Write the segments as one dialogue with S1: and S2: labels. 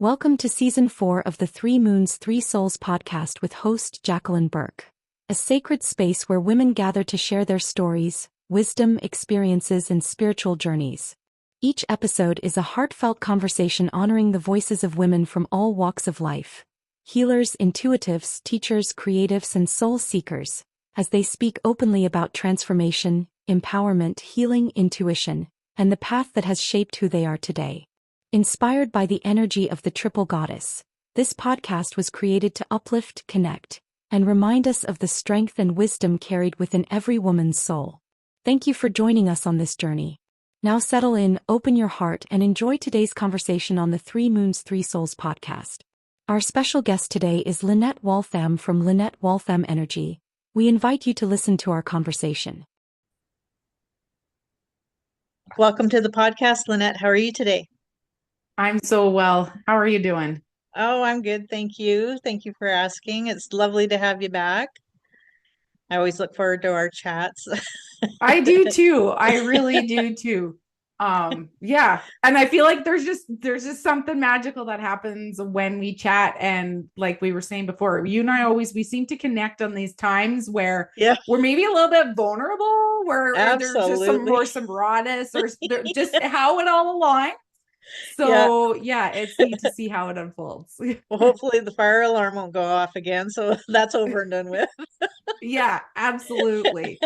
S1: Welcome to Season 4 of the Three Moons, Three Souls podcast with host Jacqueline Burke, a sacred space where women gather to share their stories, wisdom, experiences, and spiritual journeys. Each episode is a heartfelt conversation honoring the voices of women from all walks of life, healers, intuitives, teachers, creatives, and soul seekers, as they speak openly about transformation, empowerment, healing, intuition, and the path that has shaped who they are today. Inspired by the energy of the triple goddess, this podcast was created to uplift, connect, and remind us of the strength and wisdom carried within every woman's soul. Thank you for joining us on this journey. Now settle in, open your heart, and enjoy today's conversation on the Three Moons, Three Souls podcast. Our special guest today is Lynette Waltham from Lynette Waltham Energy. We invite you to listen to our conversation.
S2: Welcome to the podcast, Lynette. How are you today?
S3: I'm so well. How are you doing?
S2: Oh, I'm good. Thank you. Thank you for asking. It's lovely to have you back. I always look forward to our chats.
S3: I do too. I really do too. Yeah. And I feel like there's just something magical that happens when we chat. And like we were saying before, you and I we seem to connect on these times where
S2: Yeah,
S3: we're maybe a little bit vulnerable, where there's just some rawness or just how it all aligns.
S2: yeah.
S3: So yeah, it's neat to see how it unfolds.
S2: Well, hopefully the fire alarm won't go off again. So that's over and done with.
S3: Yeah, absolutely.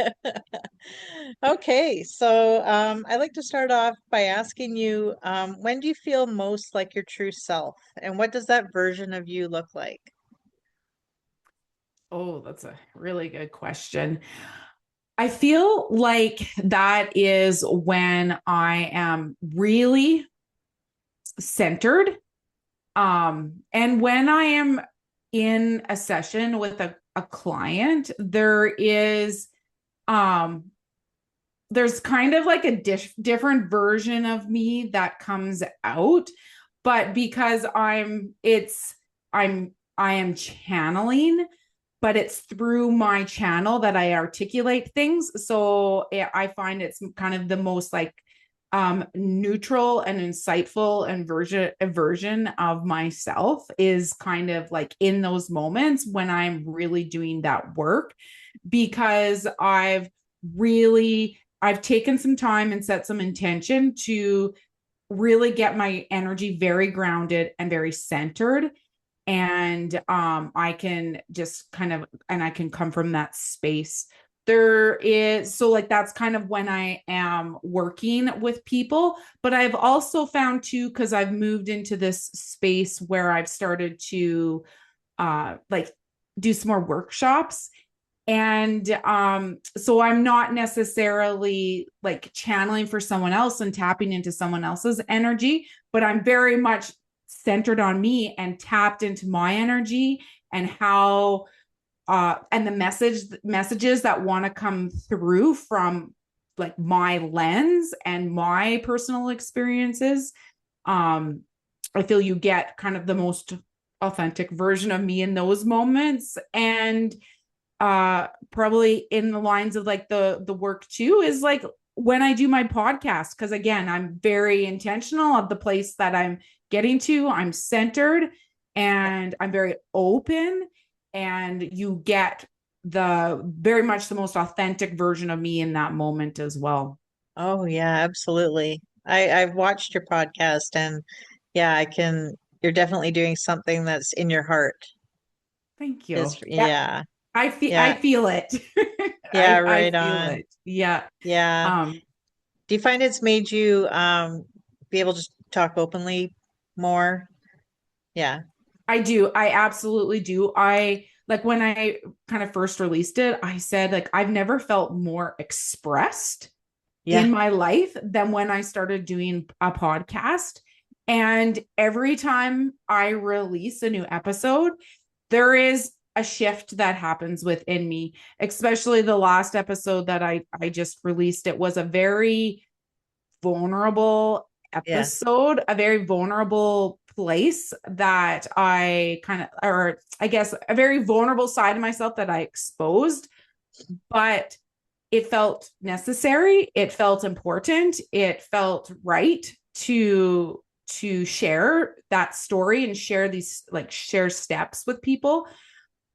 S2: Okay. So I'd like to start off by asking you, when do you feel most like your true self? And what does that version of you look like?
S3: Oh, that's a really good question. I feel like that is when I am really centered. And when I am in a session with a client, there's kind of like a different version of me that comes out. But because I am channeling, but it's through my channel that I articulate things. So I find it's kind of the most like neutral and insightful and version of myself is kind of like in those moments when I'm really doing that work, because I've taken some time and set some intention to really get my energy very grounded and very centered. And I can just I can come from that space. That's kind of when I am working with people. But I've also found too, because I've moved into this space where I've started to do some more workshops. And so I'm not necessarily like channeling for someone else and tapping into someone else's energy, but I'm very much centered on me and tapped into my energy and how and the messages that want to come through from like my lens and my personal experiences. I feel you get kind of the most authentic version of me in those moments. And probably in the lines of like the work too is like when I do my podcast, because again, I'm very intentional of the place that I'm getting to. I'm centered and I'm very open, and you get very much the most authentic version of me in that moment as well.
S2: Oh, yeah, absolutely. I've watched your podcast and yeah, you're definitely doing something that's in your heart.
S3: Thank you.
S2: Yeah.
S3: I
S2: Yeah.
S3: feel it.
S2: Yeah,
S3: I
S2: right
S3: feel
S2: on.
S3: it. Yeah.
S2: Yeah.
S3: Um,
S2: Do you find it's made you be able to talk openly more? Yeah.
S3: I do. I absolutely do. I like when I kind of first released it, I said like I've never felt more expressed
S2: Yeah.
S3: in my life than when I started doing a podcast. And every time I release a new episode, there is a shift that happens within me, especially the last episode that I just released. It was a very vulnerable
S2: Yeah.
S3: episode, a very vulnerable place that or I guess a very vulnerable side of myself that I exposed, but it felt necessary. It felt important. It felt right to to share that story and share these, like, share steps with people.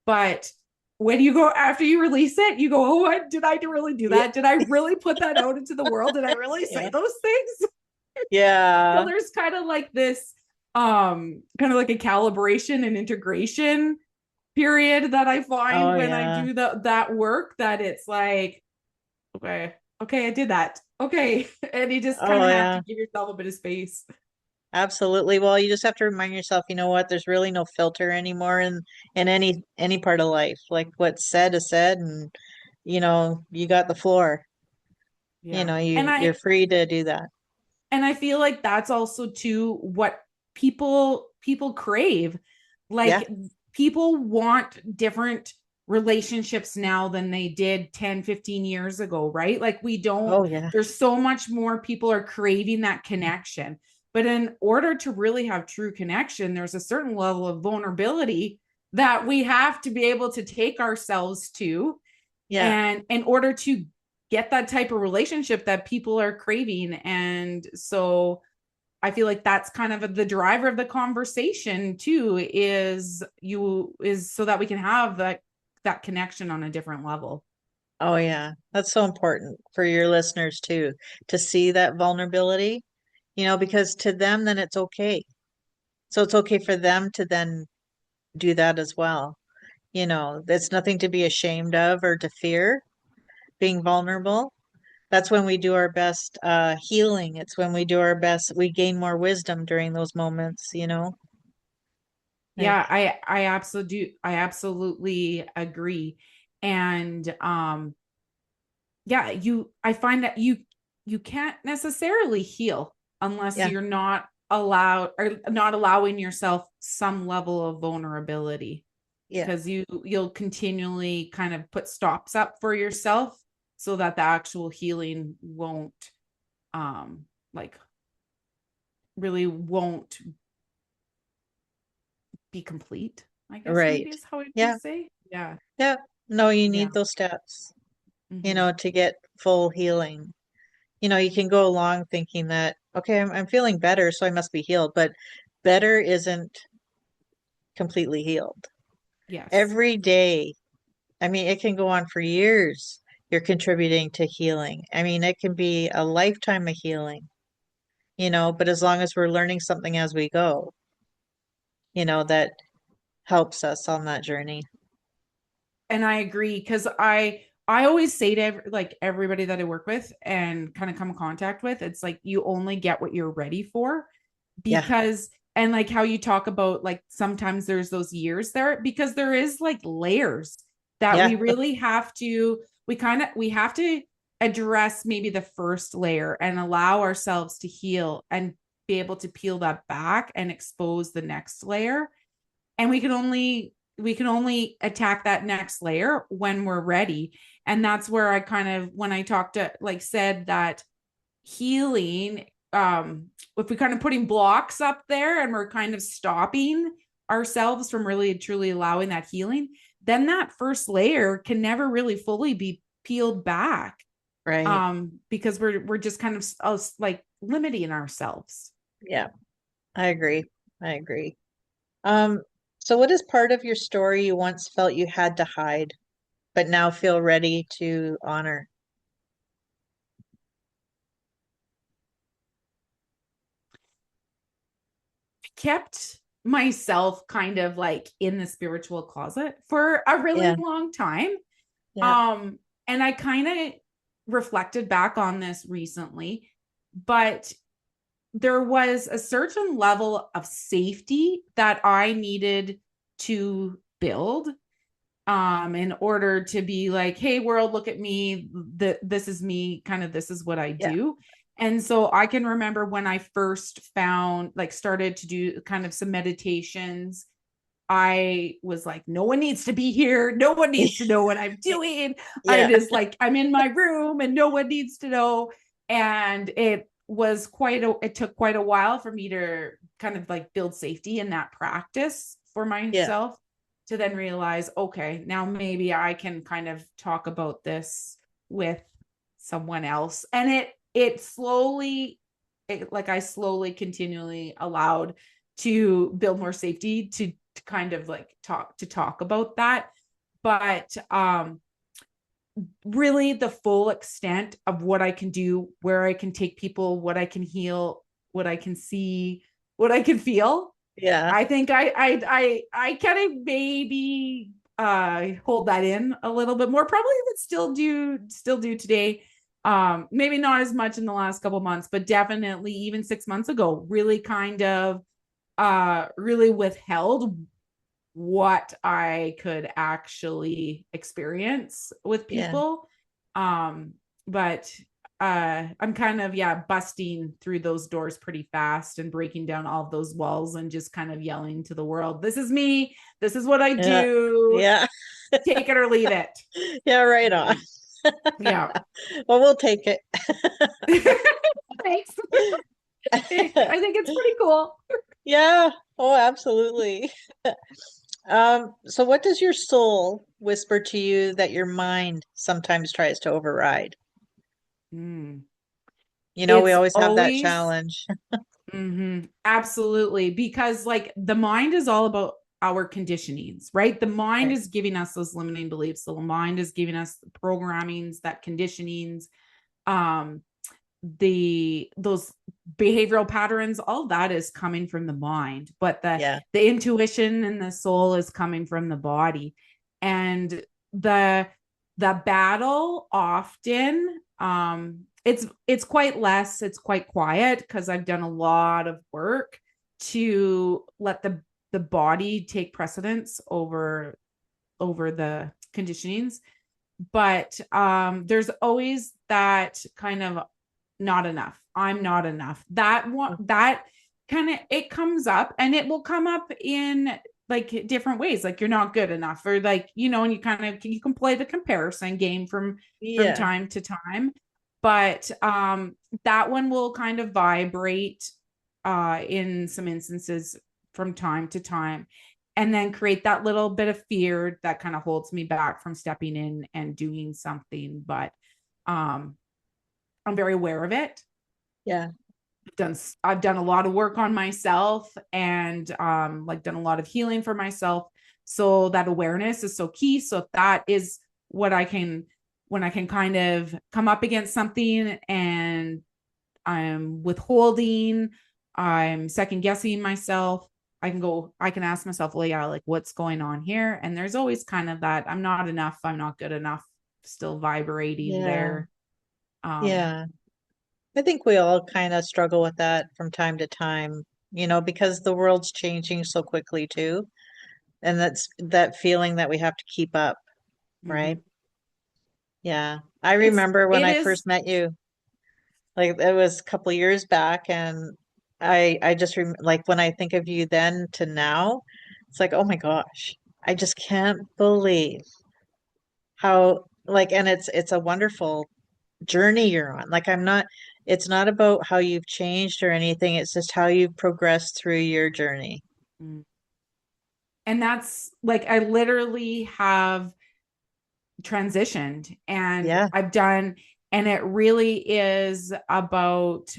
S3: But when you go, after you release it, you go, oh, what did I really do
S2: Yeah.
S3: that? Did I really put that out into the world? Did I really say those things? So
S2: Yeah.
S3: there's kind of like this, kind of like a calibration and integration period that I find
S2: Oh
S3: when I
S2: yeah.
S3: do that work, that it's like, okay, I did that. Okay. And you just kind
S2: Oh
S3: of have to
S2: yeah.
S3: give yourself a bit of space.
S2: Absolutely. Well, you just have to remind yourself, you know what, there's really no filter anymore in any part of life. Like what's said is said, and you got the floor.
S3: Yeah.
S2: You're free to do that.
S3: And I feel like that's also too what people crave.
S2: Yeah.
S3: Like, people want different relationships now than they did 10-15 years ago, right? Like, we don't,
S2: Oh yeah.
S3: there's so much more, people are craving that connection. But in order to really have true connection, there's a certain level of vulnerability that we have to be able to take ourselves to,
S2: Yeah.
S3: and in order to get that type of relationship that people are craving. And so I feel like that's kind of the driver of the conversation too, is so that we can have that connection on a different level.
S2: Oh yeah. That's so important for your listeners too, to see that vulnerability, because to them then it's okay. So it's okay for them to then do that as well. It's nothing to be ashamed of or to fear being vulnerable. That's when we do our best healing. It's when we do our best, we gain more wisdom during those moments.
S3: Yeah,
S2: Like,
S3: I absolutely agree. And yeah, I find that you can't necessarily heal unless
S2: yeah,
S3: you're not allowed, or not allowing yourself some level of vulnerability,
S2: yeah,
S3: because you'll continually kind of put stops up for yourself so that the actual healing won't, like, really won't be complete, I guess, maybe
S2: right.
S3: is how I would
S2: Yeah,
S3: say. Yeah.
S2: yeah. No, you
S3: Yeah.
S2: need those steps,
S3: Hmm.
S2: to get full healing. You can go along thinking that, okay, I'm feeling better, so I must be healed, but better isn't completely healed.
S3: Yes.
S2: Every day, I mean, it can go on for years. You're contributing to healing. I mean, it can be a lifetime of healing, but as long as we're learning something as we go, that helps us on that journey.
S3: And I agree, because I always say to like everybody that I work with and kind of come in contact with, it's like, you only get what you're ready for.
S2: Yeah,
S3: Because, and like how you talk about, like, sometimes there's those years there, because there is like layers that we
S2: yeah,
S3: really have to, we have to address maybe the first layer and allow ourselves to heal and be able to peel that back and expose the next layer. And we can only attack that next layer when we're ready. And that's where I kind of, when I talked to, like, said that healing, if we kind of putting blocks up there and we're kind of stopping ourselves from really truly allowing that healing, then that first layer can never really fully be peeled back,
S2: right.
S3: because we're just kind of like limiting ourselves.
S2: Yeah, I agree. I agree. Um, so what is part of your story you once felt you had to hide, but now feel ready to honor?
S3: Kept myself kind of like in the spiritual closet for a really
S2: Yeah,
S3: long time.
S2: yeah,
S3: Um, and I kind of reflected back on this recently, but there was a certain level of safety that I needed to build, in order to be like, hey world, look at me, this is me, kind of, this is what I
S2: yeah,
S3: do. And so I can remember when I first found, like, started to do kind of some meditations, I was like, no one needs to be here, no one needs to know what I'm doing, I
S2: yeah,
S3: just, like, I'm in my room and no one needs to know. And it took quite a while for me to kind of like build safety in that practice for
S2: yeah,
S3: myself, to then realize, okay, now maybe I can kind of talk about this with someone else. And it slowly like I slowly, continually allowed to build more safety to kind of like talk about that. But really the full extent of what I can do, where I can take people, what I can heal, what I can see, what I can feel.
S2: Yeah.
S3: I think I kind of maybe hold that in a little bit more, probably would still do today. Maybe not as much in the last couple months, but definitely even 6 months ago, really kind of really withheld what I could actually experience with
S2: Yeah.
S3: people. But I'm kind of, yeah, busting through those doors pretty fast and breaking down all of those walls and just kind of yelling to the world, this is me, this is what I
S2: Yeah.
S3: do,
S2: Yeah.
S3: take it or leave it.
S2: Yeah, right on.
S3: Yeah.
S2: Well, we'll take it.
S3: Thanks. I think it's pretty cool.
S2: Yeah. Oh, absolutely. So what does your soul whisper to you that your mind sometimes tries to override?
S3: Mm.
S2: You know, we
S3: It's
S2: always have that
S3: always
S2: challenge.
S3: absolutely, because like the mind is all about our conditionings, right? The mind
S2: Right.
S3: is giving us those limiting beliefs. The mind is giving us the programmings, that conditionings, um, those behavioral patterns, all that is coming from the mind, but
S2: Yeah.
S3: the intuition and the soul is coming from the body. And the battle often, it's quite quiet, because I've done a lot of work to let the body take precedence over the conditionings. But there's always that kind of not enough, I'm not enough, that one, that kind of, it comes up, and it will come up in like different ways, like you're not good enough, or like, and you kind of, you can play the comparison game from
S2: Yeah.
S3: time to time. But that one will kind of vibrate in some instances from time to time, and then create that little bit of fear that kind of holds me back from stepping in and doing something. But I'm very aware of it.
S2: Yeah.
S3: I've done a lot of work on myself, and like done a lot of healing for myself. So that awareness is so key. So if that is what I can, when I can kind of come up against something and I'm withholding, I'm second guessing myself, I can ask myself, well, yeah, like what's going on here? And there's always kind of that I'm not enough, I'm not good enough, still vibrating
S2: Yeah.
S3: there. Um,
S2: Yeah. I think we all kind of struggle with that from time to time, because the world's changing so quickly too. And that's that feeling that we have to keep up, right?
S3: mhm.
S2: Yeah. I remember when
S3: It
S2: I
S3: is
S2: first met you, like it was a couple years back, and I just like when I think of you then to now, it's like, oh my gosh, I just can't believe how like, and it's a wonderful journey you're on. Like it's not about how you've changed or anything, it's just how you've progressed through your journey.
S3: mm. And that's like, I literally have transitioned, and
S2: Yeah.
S3: I've done, and it really is about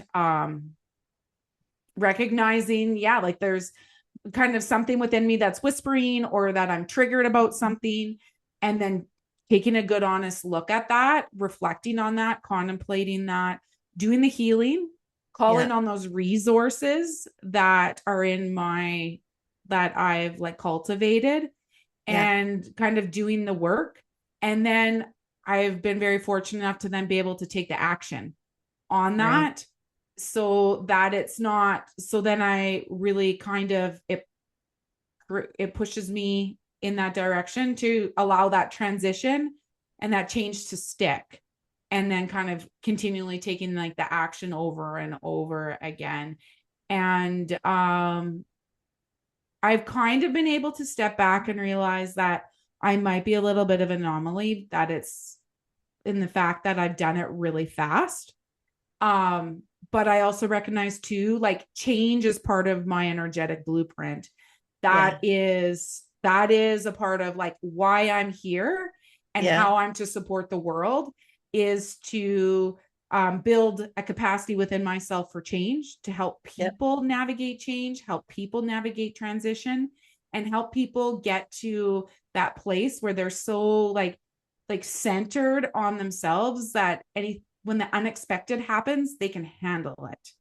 S3: recognizing, yeah, like there's kind of something within me that's whispering, or that I'm triggered about something, and then taking a good honest look at that, reflecting on that, contemplating that, doing the healing,
S2: Yeah.
S3: calling on those resources that are in my, that I've like cultivated,
S2: Yeah.
S3: and kind of doing the work. And then I've been very fortunate enough to then be able to take the action on
S2: Right.
S3: that, so that it's not, so then I really kind of, it pushes me in that direction to allow that transition and that change to stick, and then kind of continually taking like the action over and over again. And I've kind of been able to step back and realize that I might be a little bit of an anomaly, that it's in the fact that I've done it really fast. But I also recognize too, like change is part of my energetic blueprint.
S2: Yeah.
S3: That is a part of like why I'm here and
S2: Yeah.
S3: how I'm to support the world, is to build a capacity within myself for change, to help
S2: Yep.
S3: people navigate change, help people navigate transition, and help people get to that place where they're so like centered on themselves that when the unexpected happens, they can handle it.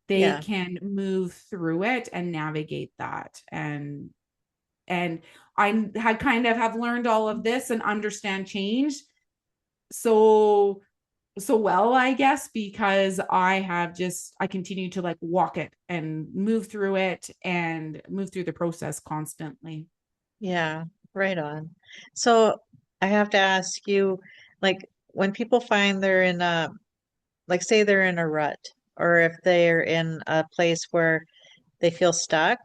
S3: They
S2: Yeah.
S3: can move through it and navigate that. And I had kind of have learned all of this and understand change so well, I guess, because I continue to like walk it and move through it and move through the process constantly.
S2: Yeah. Right on. So I have to ask you, like, when people find they're in a, like, say they're in a rut, or if they're in a place where they feel stuck,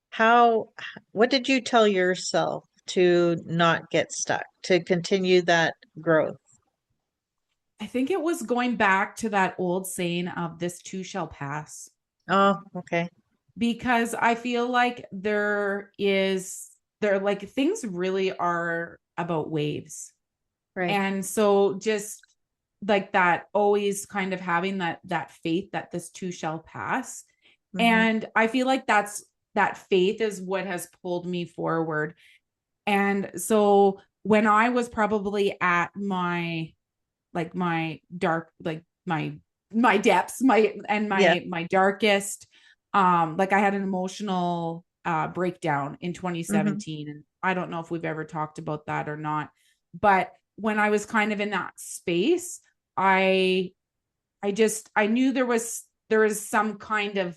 S2: how, what did you tell yourself to not get stuck, to continue that growth?
S3: I think it was going back to that old saying of this too shall pass,
S2: Oh, okay.
S3: because I feel like there like things really are about waves.
S2: Right.
S3: And so just like that, always kind of having that faith that this too shall pass.
S2: Hmm.
S3: And I feel like that faith is what has pulled me forward. And so when I was probably at my dark, like my depths,
S2: Yeah.
S3: my darkest, like I had an emotional breakdown in
S2: Hmm.
S3: 2017. And I don't know if we've ever talked about that or not, but when I was kind of in that space, I I knew there was some kind of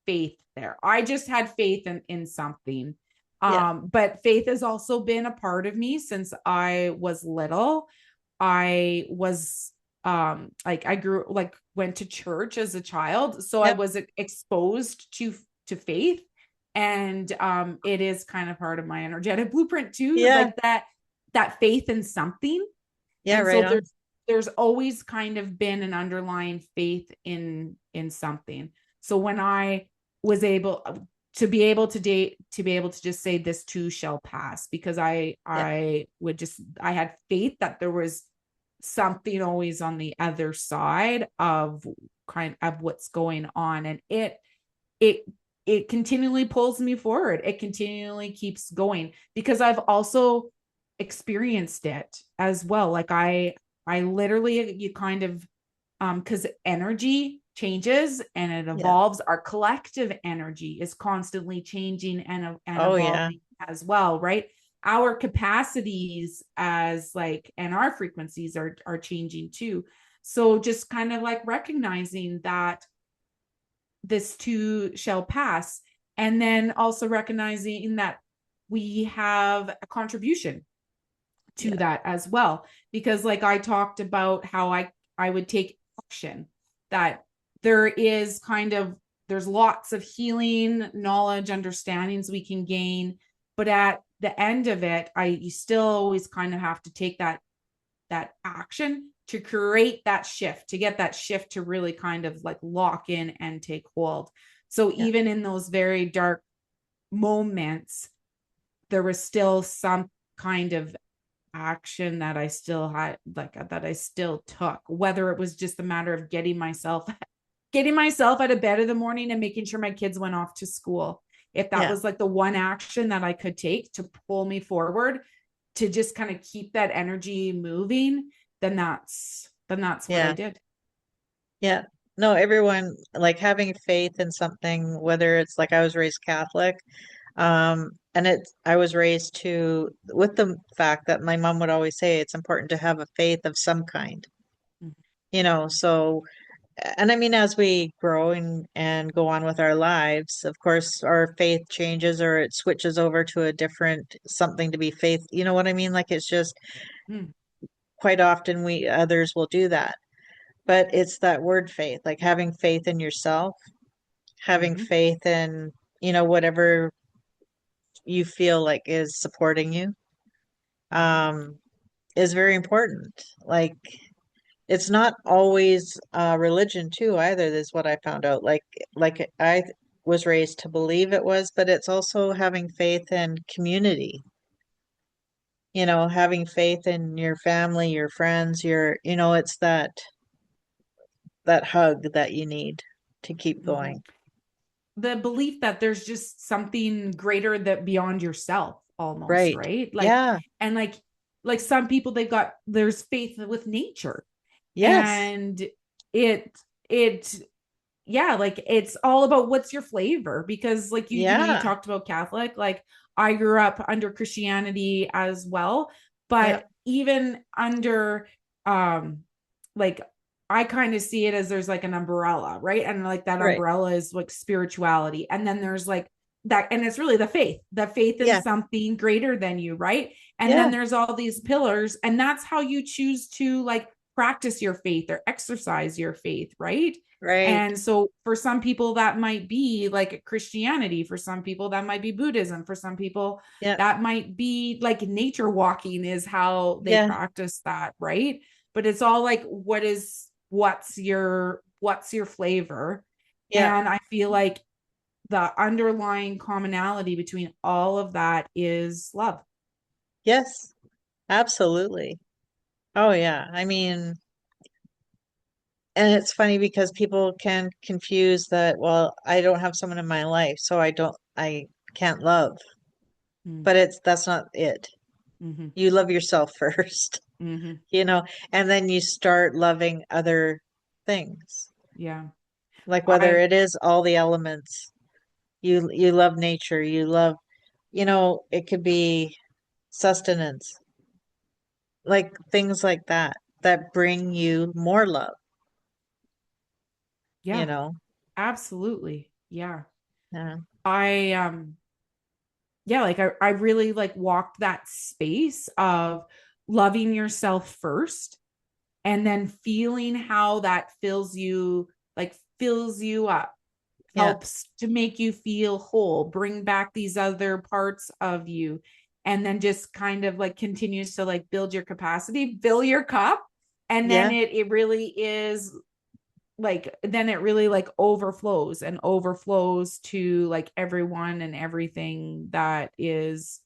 S3: faith there. I just had faith in something.
S2: Yeah.
S3: But faith has also been a part of me since I was little. I was like I grew like went to church as a child, so I
S2: Yep.
S3: was exposed to faith, and it is kind of part of my energetic blueprint too,
S2: Yeah.
S3: like that faith in something.
S2: Yeah.
S3: And
S2: Right
S3: so
S2: on.
S3: there's always kind of been an underlying faith in something. So when I was able to be able to just say this too shall pass, because
S2: Yeah.
S3: I had faith that there was something always on the other side of kind of what's going on, and it it continually pulls me forward. It continually keeps going because I've also experienced it as well. Like I literally, you kind of because energy changes and it
S2: Yeah.
S3: evolves. Our collective energy is constantly changing and
S2: Oh, yeah.
S3: evolving as well, right? Our capacities as like and our frequencies are changing too. So just kind of like recognizing that this too shall pass, and then also recognizing that we have a contribution to
S2: Yeah.
S3: that as well, because like I talked about how I would take action, that there is kind of there's lots of healing knowledge understandings we can gain, but at the end of it, I you still always kind of have to take that action to create that shift, to get that shift to really kind of like lock in and take hold. So
S2: Yeah.
S3: even in those very dark moments, there was still some kind of action that I still had, like that I still took, whether it was just a matter of getting myself out of bed in the morning and making sure my kids went off to school. If that
S2: Yeah.
S3: was like the one action that I could take to pull me forward, to just kind of keep that energy moving, then that's what I
S2: Yeah.
S3: did.
S2: Yeah. No, everyone, like, having faith in something, whether it's like I was raised Catholic, and I was raised to with the fact that my mom would always say it's important to have a faith of some kind, so, and I mean, as we grow and go on with our lives, of course, our faith changes or it switches over to a different something to be faith. You know what I mean? Like, it's just
S3: Mm-hmm.
S2: quite often others will do that. But it's that word faith, like having faith in yourself, having
S3: Mm-hmm.
S2: faith in, whatever you feel like is supporting you, um, is very important. Like, it's not always religion too either, is what I found out. Like I was raised to believe it was, but it's also having faith in community, having faith in your family, your friends, it's that. that hug that you need to keep
S3: Mhm.
S2: going.
S3: The belief that there's just something greater that beyond yourself almost,
S2: Right.
S3: right? Like,
S2: Yeah.
S3: and like some people, there's faith with nature,
S2: Yes.
S3: and it, it, yeah, like it's all about what's your flavor, because like you
S2: Yeah.
S3: talked about Catholic, like I grew up under Christianity as well,
S2: Yeah.
S3: but even under, like I kind of see it as there's like an umbrella, right? And like that
S2: Right.
S3: umbrella is like spirituality. And then there's like that, and it's really the faith in
S2: Yeah.
S3: something greater than you, right? And then
S2: Yeah.
S3: there's all these pillars, and that's how you choose to like practice your faith or exercise your faith, right?
S2: Right.
S3: And so for some people that might be like Christianity, for some people that might be Buddhism, for some people
S2: Yeah.
S3: that might be like nature walking is how they
S2: Yeah.
S3: practice that, right? But it's all like what's your flavor?
S2: Yeah.
S3: And I feel like the underlying commonality between all of that is love.
S2: Yes. Absolutely. Oh yeah. I mean, and it's funny because people can confuse that, well, I don't have someone in my life, so I can't love.
S3: Mm-hmm.
S2: But that's not it.
S3: Mm-hmm.
S2: You love yourself first,
S3: Mm-hmm.
S2: you know, and then you start loving other things.
S3: Yeah.
S2: Like whether
S3: I
S2: it is all the elements, you love nature, you love, it could be sustenance, like things like that bring you more love, you
S3: Yeah,
S2: know.
S3: absolutely. Yeah.
S2: Yeah.
S3: I yeah, like I really like walked that space of loving yourself first, and then feeling how that fills you up,
S2: Yeah.
S3: helps to make you feel whole, bring back these other parts of you, and then just kind of like continues to like build your capacity, fill your cup, and then
S2: Yeah.
S3: it really is like, then it really like overflows and overflows to like everyone and everything that is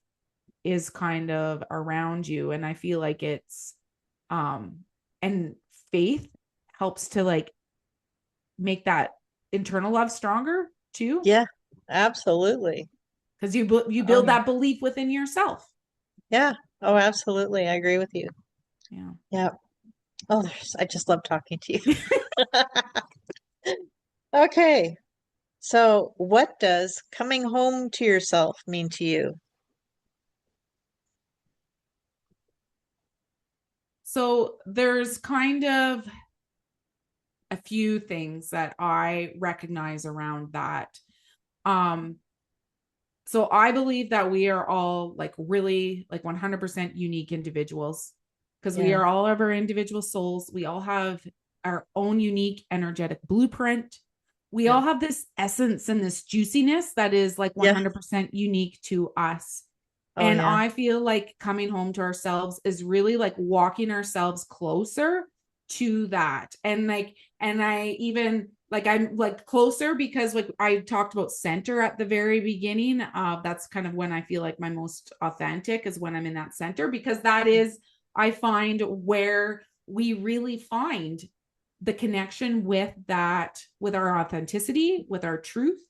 S3: kind of around you. And I feel like it's um and faith helps to like make that internal love stronger too,
S2: Yeah. Absolutely.
S3: because you
S2: Oh
S3: build
S2: yeah.
S3: that belief within yourself.
S2: Yeah. Oh, absolutely. I agree with you.
S3: Yeah.
S2: Yeah. Oh, I just love talking to you. Okay. So, what does coming home to yourself mean to you?
S3: So there's kind of a few things that I recognize around that. um so I believe that we are all like really like 100% unique individuals, because we
S2: Yeah.
S3: are all of our individual souls. We all have our own unique energetic blueprint. We
S2: Yeah.
S3: all have this essence and this juiciness that is like
S2: Yeah.
S3: 100% unique to us.
S2: Oh
S3: And
S2: yeah.
S3: I feel like coming home to ourselves is really like walking ourselves closer to that. And I even like, I'm like closer because like I talked about center at the very beginning. That's kind of when I feel like my most authentic is when I'm in that center, because that is, I find, where we really find the connection with that, with our authenticity, with our truth,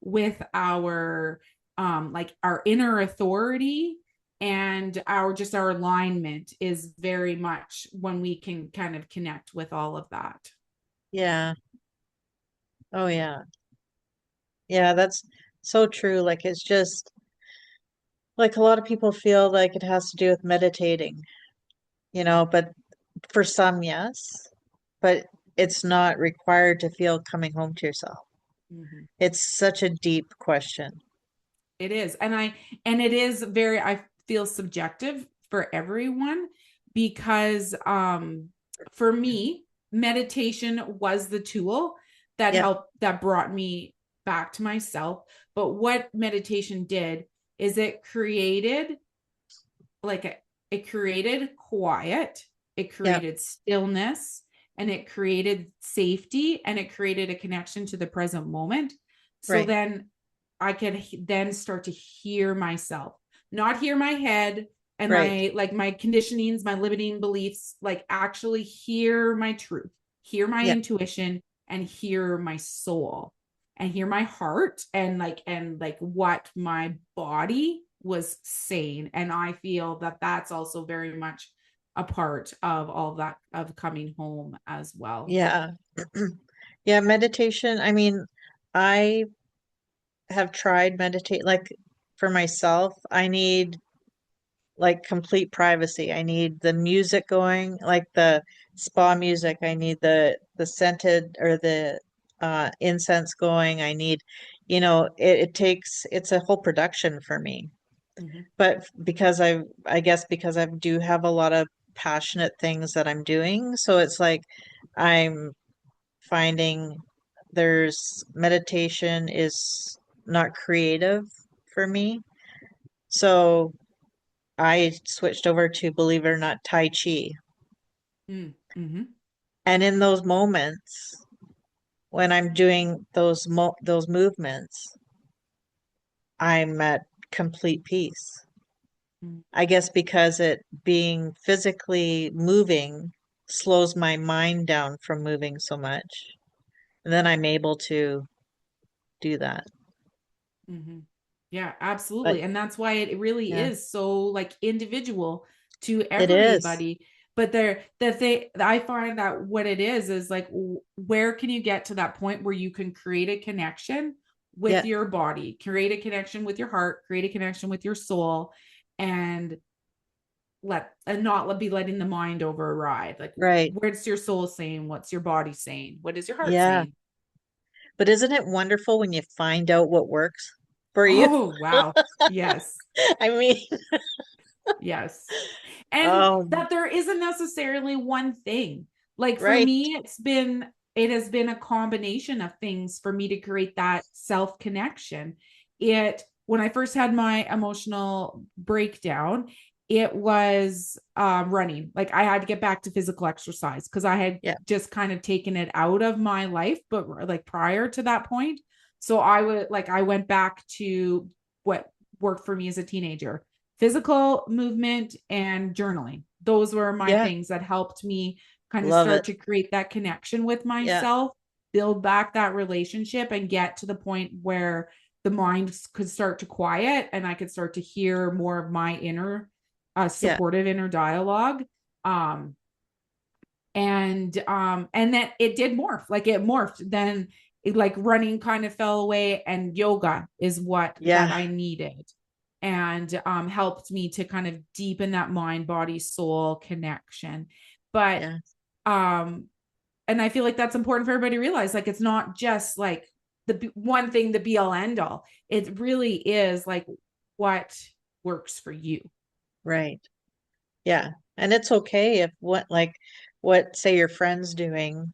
S3: with our like our inner authority, and our alignment is very much when we can kind of connect with all of that.
S2: Yeah. Oh yeah. Yeah, that's so true. Like it's just like a lot of people feel like it has to do with meditating, but for some, yes, but it's not required to feel coming home to yourself.
S3: Mm-hmm.
S2: It's such a deep question.
S3: It is. And it is very, I feel, subjective for everyone, because for me, meditation was the tool
S2: Yeah.
S3: that brought me back to myself. But what meditation did is it created quiet, it
S2: Yeah.
S3: created stillness, and it created safety, and it created a connection to the present moment. So
S2: Right.
S3: then I could then start to hear myself, not hear my head and
S2: Right.
S3: my conditionings, my limiting beliefs, like actually hear my truth, hear my
S2: Yeah.
S3: intuition and hear my soul and hear my heart and what my body was saying. And I feel that that's also very much a part of all that, of coming home as well.
S2: Yeah. Yeah, meditation. I mean, I have tried meditate like for myself. I need like complete privacy. I need the music going, like the spa music. I need the scented or the incense going. I need, it takes it's a whole production for me.
S3: Mm-hmm.
S2: But because I guess because I do have a lot of passionate things that I'm doing, so it's like I'm finding there's meditation is not creative for me. So I switched over to, believe it or not, Tai Chi.
S3: Mm-hmm.
S2: And in those moments when I'm doing those movements, I'm at complete peace. I guess because it being physically moving slows my mind down from moving so much. And then I'm able to do that.
S3: Mm-hmm. Yeah,
S2: But
S3: absolutely. And that's why it really
S2: yeah,
S3: is so like individual to
S2: it is.
S3: everybody. But the thing I find that what it is like, where can you get to that point where you can create a connection with
S2: Yeah,
S3: your body, create a connection with your heart, create a connection with your soul, and not be letting the mind override. Like,
S2: right.
S3: what's your soul saying? What's your body saying? What is your heart
S2: Yeah.
S3: saying?
S2: But isn't it wonderful when you find out what works for you?
S3: Oh, wow. Yes.
S2: I mean,
S3: Yes. And
S2: oh,
S3: that there isn't necessarily one thing. Like for
S2: right.
S3: me, it has been a combination of things for me to create that self connection. When I first had my emotional breakdown, it was running. Like I had to get back to physical exercise because I had
S2: Yeah,
S3: just kind of taken it out of my life, but like prior to that point. So I went back to what worked for me as a teenager: physical movement and journaling. Those were my
S2: yeah,
S3: things that helped me kind of
S2: love
S3: start
S2: it.
S3: to create that connection with
S2: Yeah,
S3: myself, build back that relationship, and get to the point where the mind could start to quiet and I could start to hear more of my inner
S2: yeah,
S3: supportive inner dialogue. Um, and then it did morph, like it morphed. Then like running kind of fell away, and yoga is what that
S2: yeah,
S3: I needed, and helped me to kind of deepen that mind body soul connection. But
S2: yeah,
S3: um and I feel like that's important for everybody to realize, like it's not just like one thing, the be all end all. It really is like what works for you.
S2: right. Yeah. And it's okay if what say your friend's doing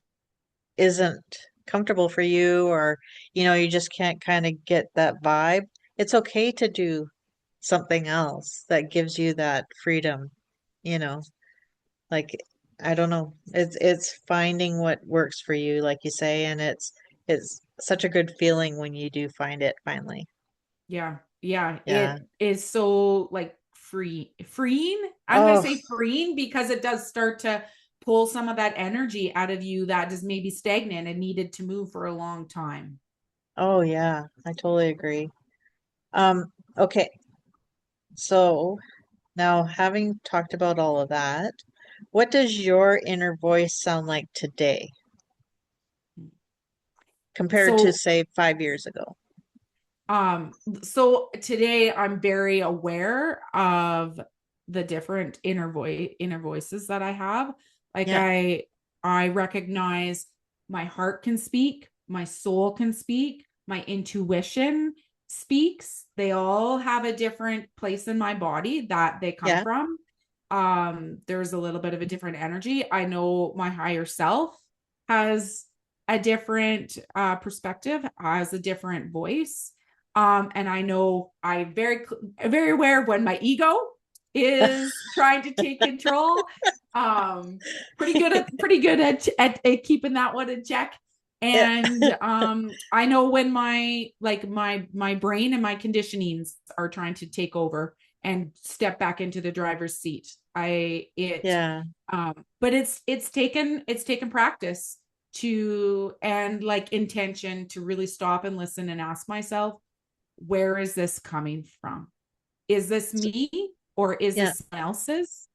S2: isn't comfortable for you or you just can't kind of get that vibe. It's okay to do something else that gives you that freedom, you know. Like I don't know. It's finding what works for you, like you say, and it's such a good feeling when you do find it finally.
S3: Yeah. Yeah.
S2: Yeah.
S3: It is so like freeing. I'm going to
S2: Oh,
S3: say freeing because it does start to pull some of that energy out of you that is maybe stagnant and needed to move for a long time.
S2: oh yeah, I totally agree. Okay. So now having talked about all of that, what does your inner voice sound like today compared to
S3: So,
S2: say 5 years ago?
S3: so today I'm very aware of the different inner voices that I have. Like
S2: Yeah.
S3: I recognize my heart can speak, my soul can speak, my intuition speaks. They all have a different place in my body that they come
S2: Yeah.
S3: from. There's a little bit of a different energy. I know my higher self has a different perspective, has a different voice. And I know I'm very aware when my ego is trying to take control. Um, pretty good at keeping that one in check.
S2: Yeah.
S3: And I know when my brain and my conditionings are trying to take over. and step back into the driver's seat.
S2: Yeah.
S3: But it's taken practice and like intention to really stop and listen and ask myself, where is this coming from? Is this me, or is
S2: Yeah.
S3: this someone else's?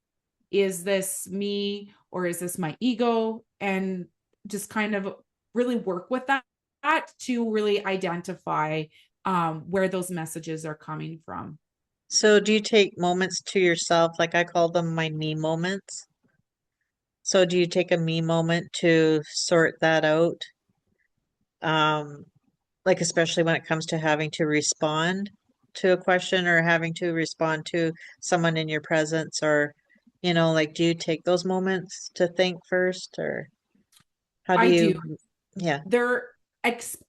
S3: Is this me, or is this my ego? And just kind of really work with that to really identify where those messages are coming from.
S2: So do you take moments to yourself? Like I call them my me moments. So do you take a me moment to sort that out? Um, like especially when it comes to having to respond to a question or having to respond to someone in your presence, or like do you take those moments to think first, or how do
S3: I do.
S2: you? Yeah.
S3: There,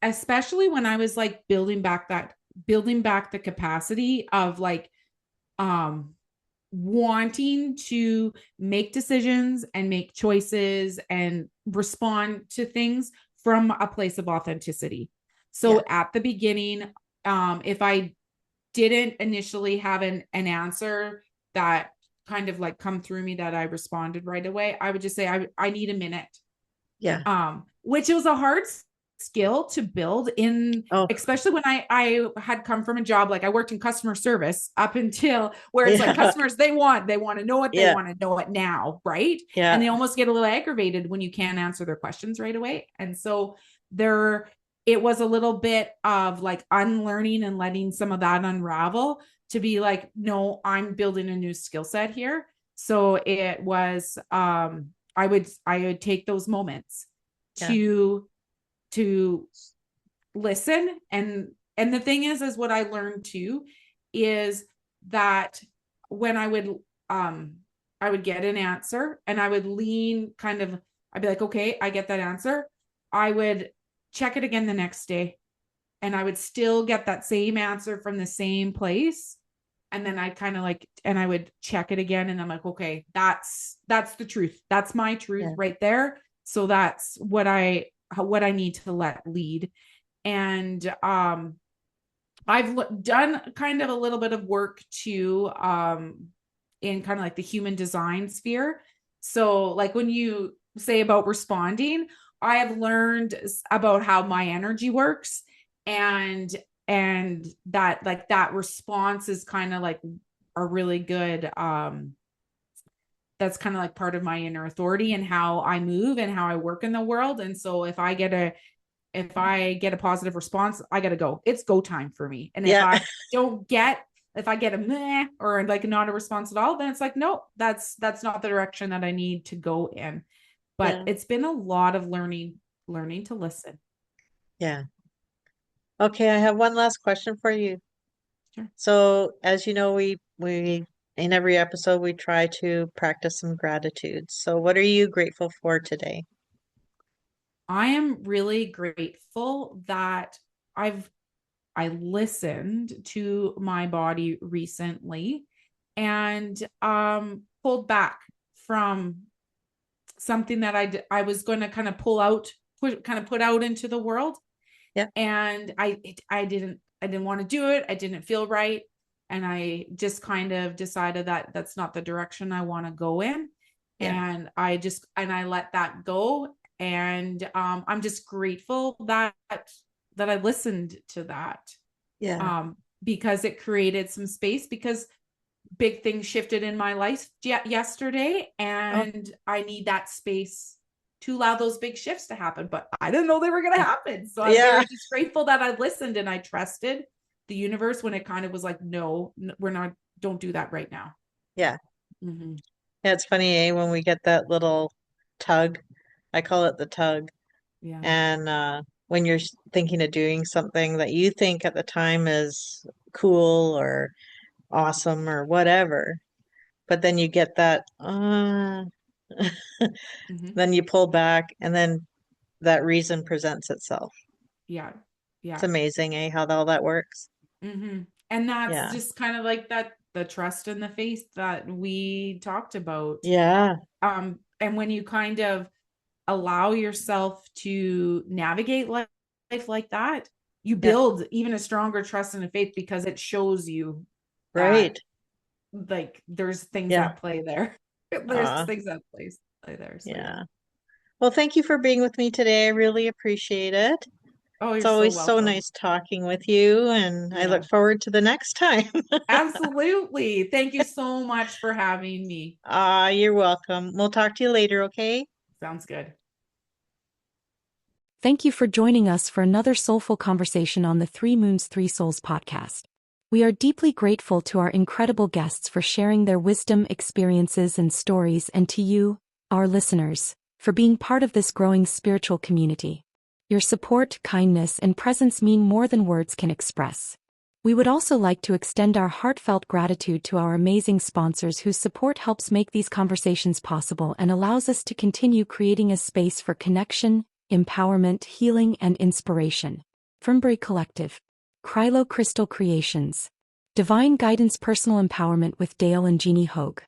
S3: especially when I was like building back the capacity of like wanting to make decisions and make choices and respond to things from a place of authenticity.
S2: Yeah.
S3: So at the beginning, if I didn't initially have an answer that kind of like come through me that I responded right away, I would just say, I need a minute.
S2: Yeah.
S3: Which was a hard skill to build in,
S2: Oh,
S3: especially when I had come from a job, like I worked in customer service up until where it's like
S2: yeah.
S3: customers, they want to know it, they
S2: Yeah.
S3: want to know it now, right? And
S2: Yeah.
S3: they almost get a little aggravated when you can't answer their questions right away. And so it was a little bit of like unlearning and letting some of that unravel to be like, no, I'm building a new skill set here. So it was I would take those moments
S2: Yeah.
S3: to listen. And the thing is what I learned too is that when I would get an answer and I would lean kind of, I'd be like, okay, I get that answer. I would check it again the next day and I would still get that same answer from the same place. And then I kind of like, and I would check it again. And I'm like, okay, that's the truth. That's my truth
S2: Yeah.
S3: right there. So that's what I need to let lead. And I've done kind of a little bit of work too in kind of like the human design sphere. So like when you say about responding, I have learned about how my energy works, and that like that response is kind of like a really good that's kind of like part of my inner authority and how I move and how I work in the world. And so if I get a positive response, I got to go. It's go time for me. And
S2: Yeah.
S3: if I get a meh or like not a response at all, then it's like, no, that's not the direction that I need to go in. But
S2: Yeah.
S3: it's been a lot of learning to listen.
S2: Yeah. Okay, I have one last question for you.
S3: Sure.
S2: So, as you know, we in every episode we try to practice some gratitude. So, what are you grateful for today?
S3: I am really grateful that I listened to my body recently and pulled back from something that I was going to kind of put out into the world.
S2: Yeah.
S3: And I didn't want to do it. I didn't feel right. And I just kind of decided that that's not the direction I want to go in.
S2: Yeah.
S3: And I let that go. And I'm just grateful that I listened to that.
S2: Yeah.
S3: Because it created some space, because big things shifted in my life yesterday,
S2: Oh,
S3: and I need that space to allow those big shifts to happen, but I didn't know they were going to happen. So I'm
S2: yeah.
S3: very just grateful that I listened and I trusted the universe when it kind of was like, no, we're not, don't do that right now.
S2: Yeah.
S3: Mm-hmm.
S2: Yeah, it's funny, when we get that little tug, I call it the tug.
S3: Yeah.
S2: And when you're thinking of doing something that you think at the time is cool or awesome or whatever, but then you get that,
S3: Mm-hmm.
S2: then you pull back and then that reason presents itself.
S3: Yeah.
S2: It's
S3: Yeah.
S2: amazing, how all that works.
S3: Mm-hmm. And that's
S2: Yeah.
S3: just kind of like that, the trust and the faith that we talked about.
S2: Yeah.
S3: And when you kind of allow yourself to navigate life like that, you
S2: Yeah.
S3: build even a stronger trust and a faith, because it shows you that
S2: Right.
S3: like there's things
S2: Yeah.
S3: at play there. There's
S2: Uh,
S3: things at play there. So yeah.
S2: yeah. Well, thank you for being with me today. I really appreciate it.
S3: Oh,
S2: It's
S3: you're so
S2: always so
S3: welcome.
S2: nice talking with you, and I
S3: Yeah.
S2: look forward to the next time.
S3: Absolutely. Thank you so much for having me.
S2: You're welcome. We'll talk to you later, okay?
S3: Sounds good.
S1: Thank you for joining us for another soulful conversation on the Three Moons, Three Souls podcast. We are deeply grateful to our incredible guests for sharing their wisdom, experiences, and stories, and to you, our listeners, for being part of this growing spiritual community. Your support, kindness, and presence mean more than words can express. We would also like to extend our heartfelt gratitude to our amazing sponsors whose support helps make these conversations possible and allows us to continue creating a space for connection, empowerment, healing, and inspiration. Fernbury Collective, Krylo Crystal Creations, Divine Guidance Personal Empowerment with Dale and Jeannie Hogue,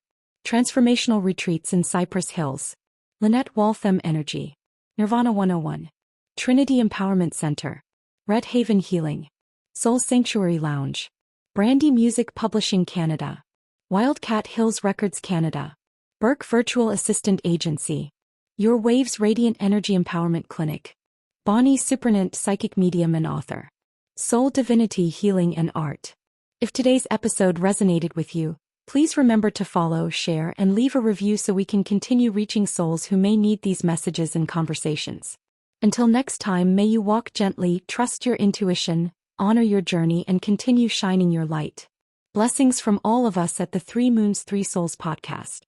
S1: Transformational Retreats in Cypress Hills, Lynette Waltham Energy, Nirvana 101, Trinity Empowerment Center, Red Haven Healing, Soul Sanctuary Lounge, Brandy Music Publishing Canada, Wildcat Hills Records Canada, Burke Virtual Assistant Agency, Your Waves Radiant Energy Empowerment Clinic, Bonnie Supernant Psychic Medium and Author, Soul Divinity Healing and Art. If today's episode resonated with you, please remember to follow, share, and leave a review so we can continue reaching souls who may need these messages and conversations. Until next time, may you walk gently, trust your intuition, honor your journey, and continue shining your light. Blessings from all of us at the Three Moons, Three Souls podcast.